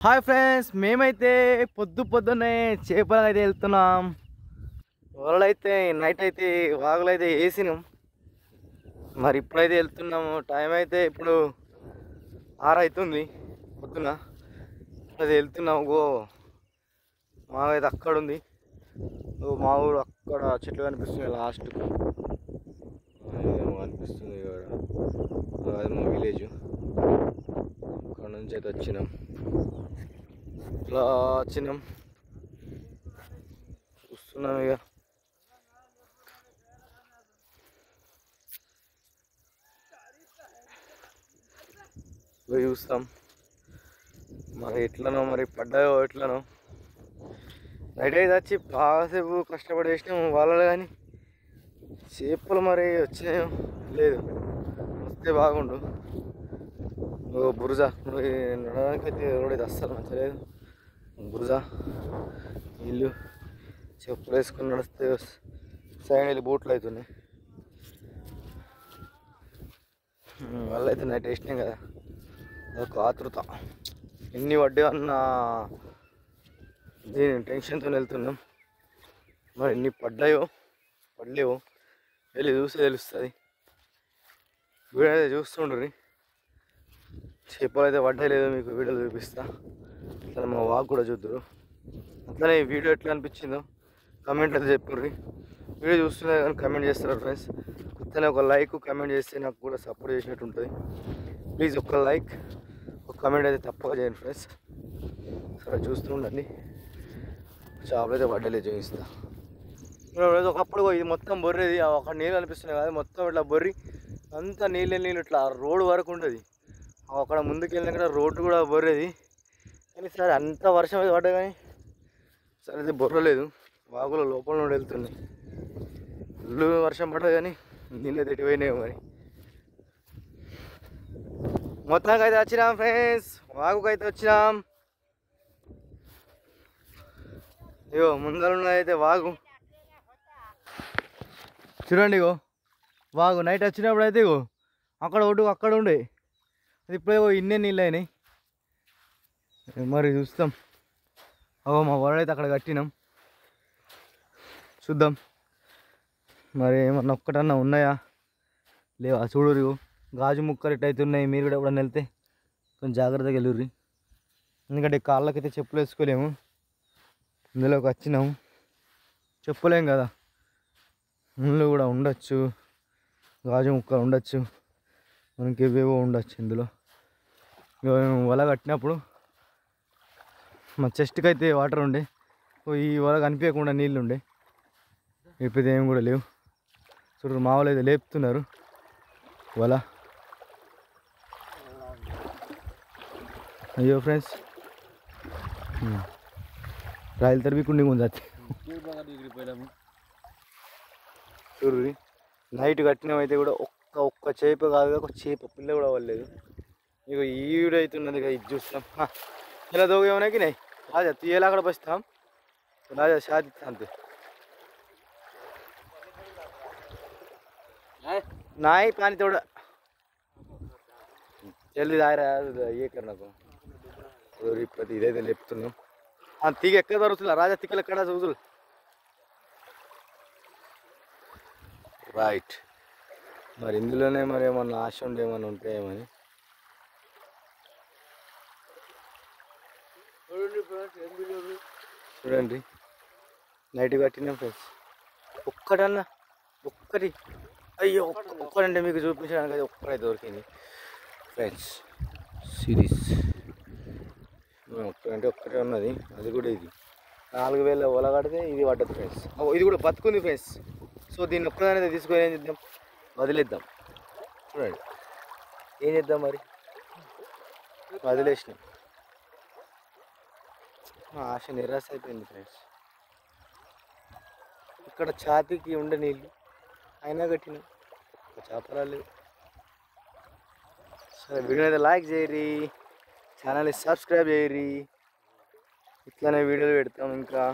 Hi friends, మేమైతే పొద్దున్నే చేపలు అయితే వెళ్తున్నాం. వలలైతే నైట్ అయితే వాగులు అయితే వేసినాం. మరి ఇప్పుడైతే వెళ్తున్నాము. టైం అయితే ఇప్పుడు 6 అవుతుంది పొద్దున. అది వెళ్తున్నాం. మాకైతే అక్కడ ఉంది. మా ఊరు అక్కడ చెట్లు కనిపిస్తున్నాయి. లాస్ట్ కనిపిస్తుంది ఇక్కడ. అది మా విలేజ్. అక్కడ నుంచి అయితే వచ్చినాం. ఇట్లా వచ్చినాం, చూస్తున్నాం. ఇక చూస్తాం మరి ఎట్లనో, మరి పడ్డాయో ఎట్లనో. నైట్ అయితే వచ్చి బాగాసేపు కష్టపడి వేసినాము వాళ్ళు, కానీ చేపలు మరి వచ్చినాయో లేదు. వస్తే బాగుండు. బురజ నడవడానికి అయితే రోడ్ అయితే అస్సలు నచ్చలేదు. బురజ ఇల్లు చెప్పులు వేసుకొని నడిస్తే సైడ్ వెళ్ళి బోట్లు అవుతున్నాయి. వాళ్ళు అయితే నైట్ వేసినాం కదా, అదొక ఆతృత. ఎన్ని వడ్డీ అన్న దీని టెన్షన్తో వెళ్తున్నాం. మరి ఎన్ని పడ్డాయో పడలేవో వెళ్ళి చూస్తే తెలుస్తుంది. వీడియో అయితే చూస్తుండ్రి. చేపలు అయితే పడ్డా లేదో మీకు వీడియోలు చూపిస్తా. అట్లా మా వాక్ కూడా చూద్దరు. అట్లనే ఈ వీడియో ఎట్లా అనిపించిందో కమెంట్ అయితే చెప్పుర్రి. వీడియో చూస్తున్నా కానీ కమెంట్ చేస్తారు ఫ్రెండ్స్. అట్లనే ఒక లైక్ కమెంట్ చేస్తే నాకు కూడా సపోర్ట్ చేసినట్టు ఉంటుంది. ప్లీజ్ ఒక లైక్ ఒక కమెంట్ అయితే తప్పక చేయండి ఫ్రెండ్స్. సరే చూస్తూ ఉండండి. చేపలు అయితే పడ్డలేదు చూపిస్తా. ఒకప్పుడు ఇది మొత్తం బొర్రేది. అక్కడ నీళ్ళు అనిపిస్తున్నాయి కదా, మొత్తం ఇట్లా బొర్రి అంతా నీళ్ళు ఇట్లా రోడ్డు వరకు ఉంటుంది. అక్కడ ముందుకు వెళ్ళిన రోడ్డు కూడా బొర్రేది. కానీ సరే అంత వర్షం అయితే పడ్డా కానీ సరే అయితే బొర్రలేదు. వాగుల లోపల నుండి వెళ్తున్నాయి. ఫుల్ వర్షం పడ్డా కానీ నీళ్ళు అయితే ఎటుపోయినాయి. మరి మొత్తానికి అయితే వచ్చినాం ఫ్రెండ్స్, వాగుకు అయితే వచ్చినాం. ఇగో ముందరున్నదైతే వాగు చూడండి. ఇగో వాగు నైట్ వచ్చినప్పుడు అయితే ఇగో అక్కడ ఒడ్డు అక్కడ ఉండే, అది ఇప్పుడే ఇన్నే నీళ్ళు అయినాయి. మరి చూస్తాం. అగో మా వరడైతే అక్కడ కట్టినాం, చూద్దాం మరి ఏమన్నా ఒక్కటన్నా ఉన్నాయా లేవా చూడుర్రి. గాజు ముక్కలు ఇట్టయితే ఉన్నాయి. మీరు కూడా ఎప్పుడన్నా వెళ్తే కొంచెం జాగ్రత్తగా వెళ్ళుర్రి, ఎందుకంటే కాళ్ళకైతే చెప్పులు వేసుకోలేము. ఇందులోకి వచ్చినాము, చెప్పలేం కదా, ముళ్ళు కూడా ఉండొచ్చు, గాజు ముక్కలు ఉండొచ్చు, మనకి ఇవేవో ఉండొచ్చు ఇందులో. వల కట్టినప్పుడు మా చెస్ట్కి అయితే వాటర్ ఉండే, ఈ వల కనిపించకుండా నీళ్ళు ఉండే. ఇప్పుడు ఏం కూడా లేవు. చూడు మా వాళ్ళు అయితే లేపుతున్నారు వల. అయ్యో ఫ్రెండ్స్, రాయలు తరిపికుండి ఉంది. చూడు నైట్ కట్టినమైతే కూడా ఒక్క చేప కాదు, ఒక చేప పిల్ల కూడా అవ్వలేదు. ఇక ఈడైతున్నది కదా, ఇది చూస్తాం. ఇలా దోగేమన్నాకి నై రాజా తీయేలా అక్కడ బస్తాం రాజా షాది అంతే నాయి పానీ తోడ జల్దీ దాయరా ఏ కర్ నాకు ఇప్పుడు ఇదైతే లేపుతున్నాం. తీగ ఎక్కడ దొరుకుతుందా రాజా, తిక్కలు ఎక్కడ చూసులు. రైట్, మరి ఇందులోనే మరి ఏమన్నా ఆశ ఉండే ఏమన్నా ఉంటాయేమని. చూడండి నైట్ కట్టినాం ఫ్రెండ్స్. ఒక్కటన్నా ఒక్కటి, అయ్యో ఒక్కడంటే మీకు చూపించడానికి అది ఒక్కడే దొరికింది ఫ్రెండ్స్. సిరీస్ ఒక్కడంటే ఒక్కటే ఉన్నది, అది కూడా ఇది 4000 వల కడితే ఇది పడ్డది ఫ్రెండ్స్. ఇది కూడా బతుకుంది ఫ్రెండ్స్. సో దీన్ని ఒక్కదానైతే తీసుకొని ఏం చేద్దాం, వదిలేద్దాం. చూడండి ఏం చేద్దాం మరి, వదిలేసినాం. ఆశ నిరాశ అయిపోయింది ఫ్రెండ్స్. ఇక్కడ ఛాతీకి ఉండే నీళ్ళు అయినా కట్టినాం, చేపరాలు. సరే వీడియో అయితే లైక్ చేయరి, ఛానల్ని సబ్స్క్రైబ్ చేయరి. ఇట్లానే వీడియోలు పెడతాం ఇంకా.